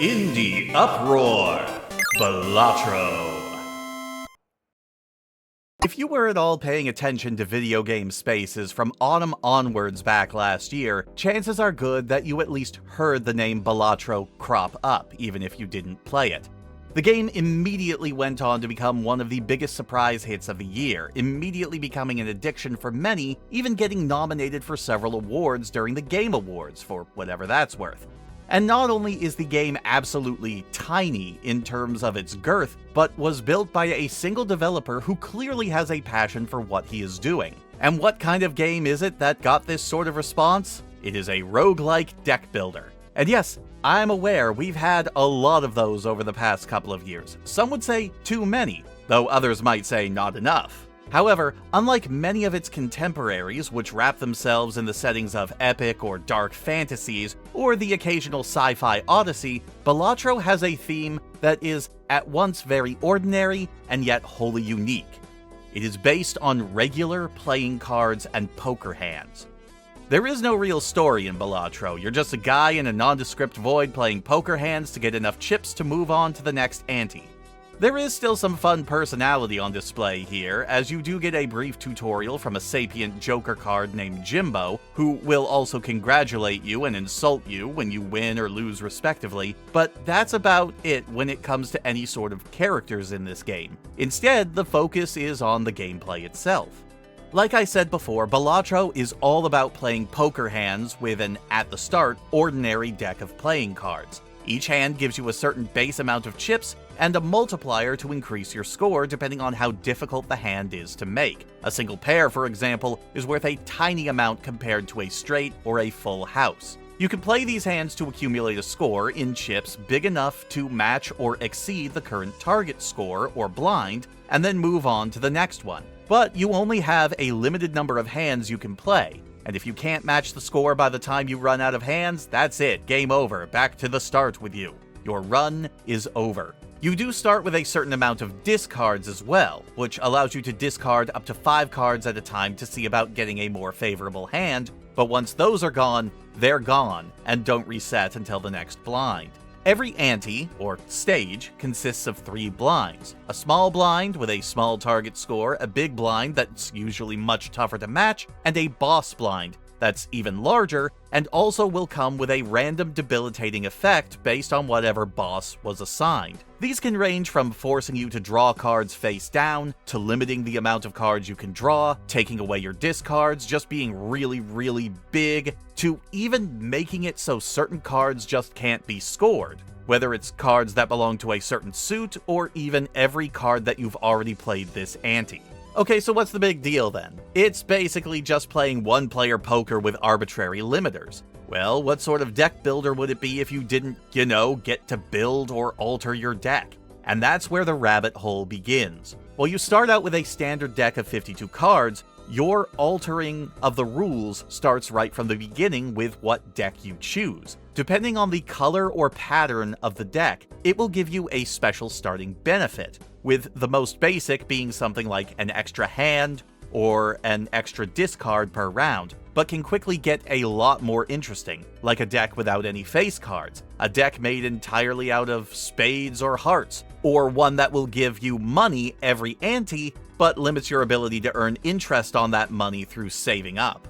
Indie Uproar, Balatro. If you were at all paying attention to video game spaces from autumn onwards back last year, chances are good that you at least heard the name Balatro crop up, even if you didn't play it. The game immediately went on to become one of the biggest surprise hits of the year, immediately becoming an addiction for many, even getting nominated for several awards during the Game Awards, for whatever that's worth. And not only is the game absolutely tiny in terms of its girth, but was built by a single developer who clearly has a passion for what he is doing. And what kind of game is it that got this sort of response? It is a roguelike deck builder. And yes, I'm aware we've had a lot of those over the past couple of years. Some would say too many, though others might say not enough. However, unlike many of its contemporaries, which wrap themselves in the settings of epic or dark fantasies, or the occasional sci-fi odyssey, Balatro has a theme that is at once very ordinary and yet wholly unique. It is based on regular playing cards and poker hands. There is no real story in Balatro. You're just a guy in a nondescript void playing poker hands to get enough chips to move on to the next ante. There is still some fun personality on display here, as you do get a brief tutorial from a sapient Joker card named Jimbo, who will also congratulate you and insult you when you win or lose respectively, but that's about it when it comes to any sort of characters in this game. Instead, the focus is on the gameplay itself. Like I said before, Balatro is all about playing poker hands with an, at the start, ordinary deck of playing cards. Each hand gives you a certain base amount of chips, and a multiplier to increase your score depending on how difficult the hand is to make. A single pair, for example, is worth a tiny amount compared to a straight or a full house. You can play these hands to accumulate a score in chips big enough to match or exceed the current target score, or blind, and then move on to the next one. But you only have a limited number of hands you can play, and if you can't match the score by the time you run out of hands, that's it, game over, back to the start with you. Your run is over. You do start with a certain amount of discards as well, which allows you to discard up to 5 cards at a time to see about getting a more favorable hand, but once those are gone, they're gone, and don't reset until the next blind. Every ante, or stage, consists of 3 blinds. A small blind with a small target score, a big blind that's usually much tougher to match, and a boss blind that's even larger, and also will come with a random debilitating effect based on whatever boss was assigned. These can range from forcing you to draw cards face down, to limiting the amount of cards you can draw, taking away your discards, just being really big, to even making it so certain cards just can't be scored. Whether it's cards that belong to a certain suit, or even every card that you've already played this ante. Okay, so what's the big deal then? It's basically just playing one-player poker with arbitrary limiters. Well, what sort of deck builder would it be if you didn't, get to build or alter your deck? And that's where the rabbit hole begins. Well, you start out with a standard deck of 52 cards, your altering of the rules starts right from the beginning with what deck you choose. Depending on the color or pattern of the deck, it will give you a special starting benefit, with the most basic being something like an extra hand or an extra discard per round, but can quickly get a lot more interesting, like a deck without any face cards, a deck made entirely out of spades or hearts, or one that will give you money every ante, but limits your ability to earn interest on that money through saving up.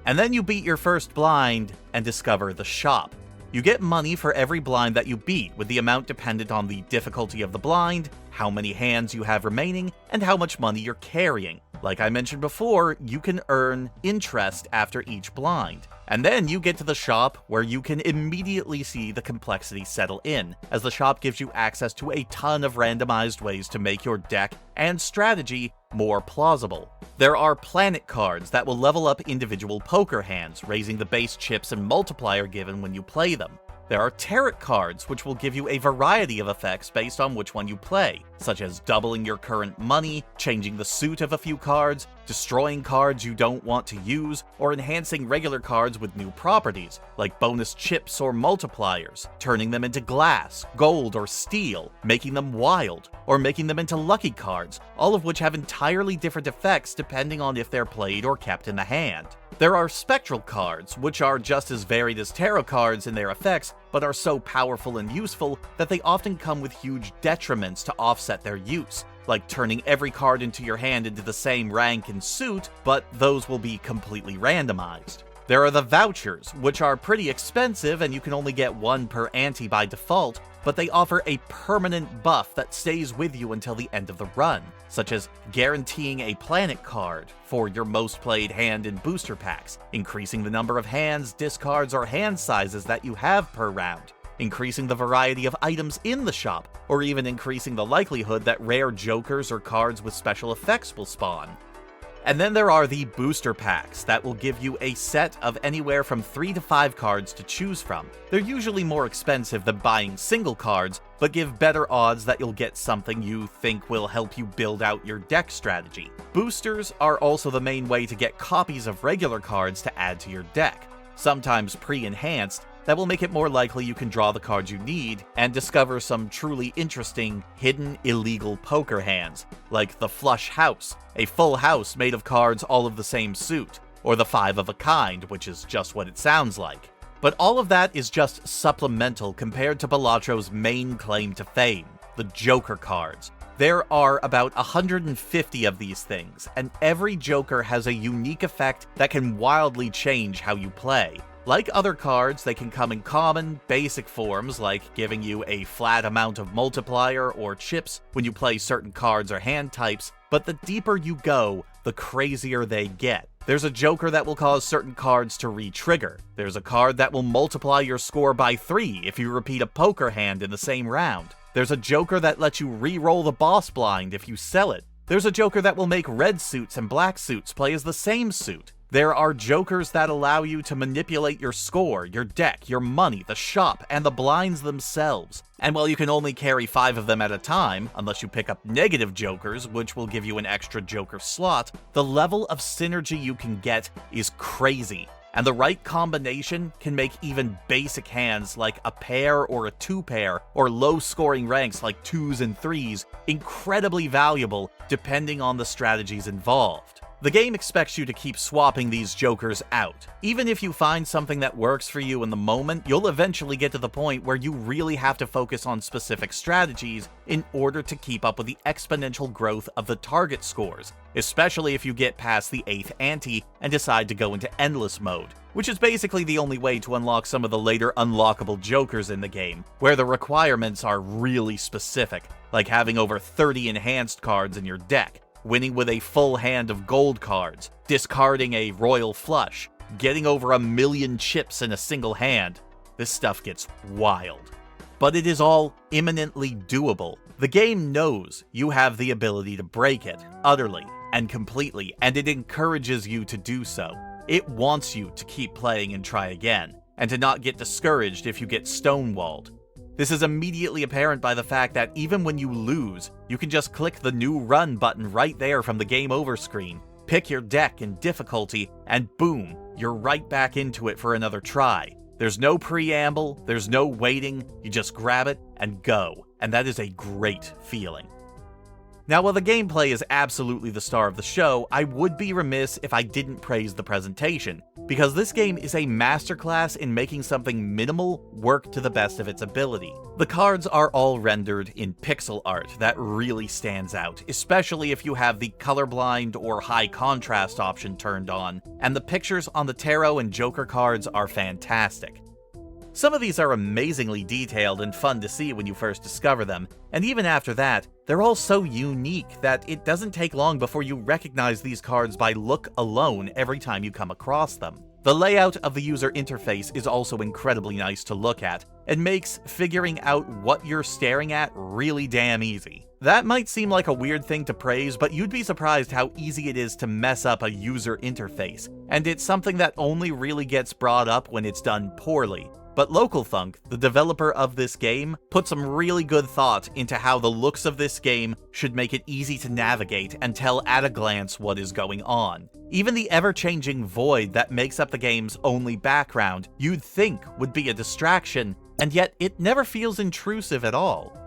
And then you beat your first blind and discover the shop. You get money for every blind that you beat, with the amount dependent on the difficulty of the blind, how many hands you have remaining, and how much money you're carrying. Like I mentioned before, you can earn interest after each blind. And then you get to the shop, where you can immediately see the complexity settle in, as the shop gives you access to a ton of randomized ways to make your deck and strategy more plausible. There are planet cards that will level up individual poker hands, raising the base chips and multiplier given when you play them. There are tarot cards, which will give you a variety of effects based on which one you play, such as doubling your current money, changing the suit of a few cards, destroying cards you don't want to use, or enhancing regular cards with new properties, like bonus chips or multipliers, turning them into glass, gold, or steel, making them wild, or making them into lucky cards, all of which have entirely different effects depending on if they're played or kept in the hand. There are spectral cards, which are just as varied as tarot cards in their effects, but are so powerful and useful that they often come with huge detriments to offset their use, like turning every card into your hand into the same rank and suit, but those will be completely randomized. There are the vouchers, which are pretty expensive and you can only get one per ante by default, but they offer a permanent buff that stays with you until the end of the run, such as guaranteeing a planet card for your most played hand in booster packs, increasing the number of hands, discards, or hand sizes that you have per round, increasing the variety of items in the shop, or even increasing the likelihood that rare jokers or cards with special effects will spawn. And then there are the booster packs that will give you a set of anywhere from 3 to 5 cards to choose from. They're usually more expensive than buying single cards, but give better odds that you'll get something you think will help you build out your deck strategy. Boosters are also the main way to get copies of regular cards to add to your deck, sometimes pre-enhanced, that will make it more likely you can draw the cards you need and discover some truly interesting, hidden illegal poker hands, like the Flush House, a full house made of cards all of the same suit, or the Five of a Kind, which is just what it sounds like. But all of that is just supplemental compared to Balatro's main claim to fame, the Joker cards. There are about 150 of these things, and every Joker has a unique effect that can wildly change how you play. Like other cards, they can come in common, basic forms like giving you a flat amount of multiplier or chips when you play certain cards or hand types, but the deeper you go, the crazier they get. There's a Joker that will cause certain cards to re-trigger. There's a card that will multiply your score by 3 if you repeat a poker hand in the same round. There's a Joker that lets you re-roll the boss blind if you sell it. There's a Joker that will make red suits and black suits play as the same suit. There are Jokers that allow you to manipulate your score, your deck, your money, the shop, and the blinds themselves. And while you can only carry 5 of them at a time, unless you pick up negative Jokers, which will give you an extra Joker slot, the level of synergy you can get is crazy. And the right combination can make even basic hands like a pair or a 2-pair, or low-scoring ranks like 2s and 3s, incredibly valuable depending on the strategies involved. The game expects you to keep swapping these Jokers out. Even if you find something that works for you in the moment, you'll eventually get to the point where you really have to focus on specific strategies in order to keep up with the exponential growth of the target scores, especially if you get past the 8th ante and decide to go into endless mode, which is basically the only way to unlock some of the later unlockable Jokers in the game, where the requirements are really specific, like having over 30 enhanced cards in your deck, winning with a full hand of gold cards, discarding a royal flush, getting over 1 million chips in a single hand. This stuff gets wild. But it is all imminently doable. The game knows you have the ability to break it, utterly and completely, and it encourages you to do so. It wants you to keep playing and try again, and to not get discouraged if you get stonewalled. This is immediately apparent by the fact that even when you lose, you can just click the new run button right there from the game over screen, pick your deck and difficulty, and boom, you're right back into it for another try. There's no preamble, there's no waiting, you just grab it and go, and that is a great feeling. Now, while the gameplay is absolutely the star of the show, I would be remiss if I didn't praise the presentation, because this game is a masterclass in making something minimal work to the best of its ability. The cards are all rendered in pixel art that really stands out, especially if you have the colorblind or high contrast option turned on, and the pictures on the tarot and Joker cards are fantastic. Some of these are amazingly detailed and fun to see when you first discover them, and even after that, they're all so unique that it doesn't take long before you recognize these cards by look alone every time you come across them. The layout of the user interface is also incredibly nice to look at, and makes figuring out what you're staring at really damn easy. That might seem like a weird thing to praise, but you'd be surprised how easy it is to mess up a user interface, and it's something that only really gets brought up when it's done poorly. But LocalThunk, the developer of this game, put some really good thought into how the looks of this game should make it easy to navigate and tell at a glance what is going on. Even the ever-changing void that makes up the game's only background, you'd think would be a distraction, and yet it never feels intrusive at all.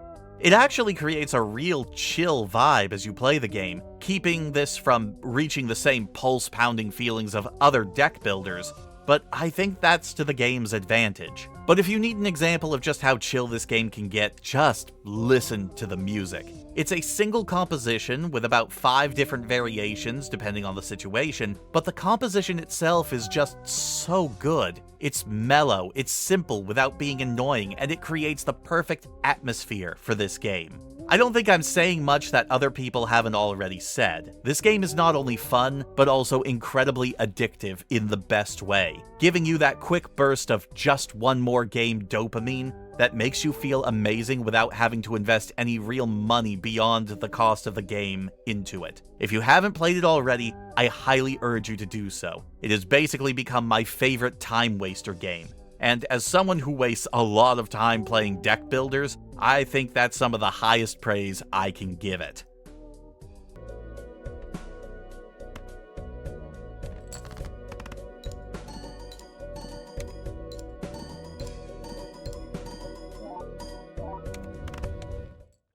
It actually creates a real chill vibe as you play the game, keeping this from reaching the same pulse-pounding feelings of other deck builders, but I think that's to the game's advantage. But if you need an example of just how chill this game can get, just listen to the music. It's a single composition with about 5 different variations depending on the situation, but the composition itself is just so good. It's mellow, it's simple without being annoying, and it creates the perfect atmosphere for this game. I don't think I'm saying much that other people haven't already said. This game is not only fun, but also incredibly addictive in the best way, giving you that quick burst of just one more game dopamine that makes you feel amazing without having to invest any real money beyond the cost of the game into it. If you haven't played it already, I highly urge you to do so. It has basically become my favorite time waster game. And as someone who wastes a lot of time playing deck builders, I think that's some of the highest praise I can give it.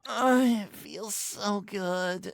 It feels so good.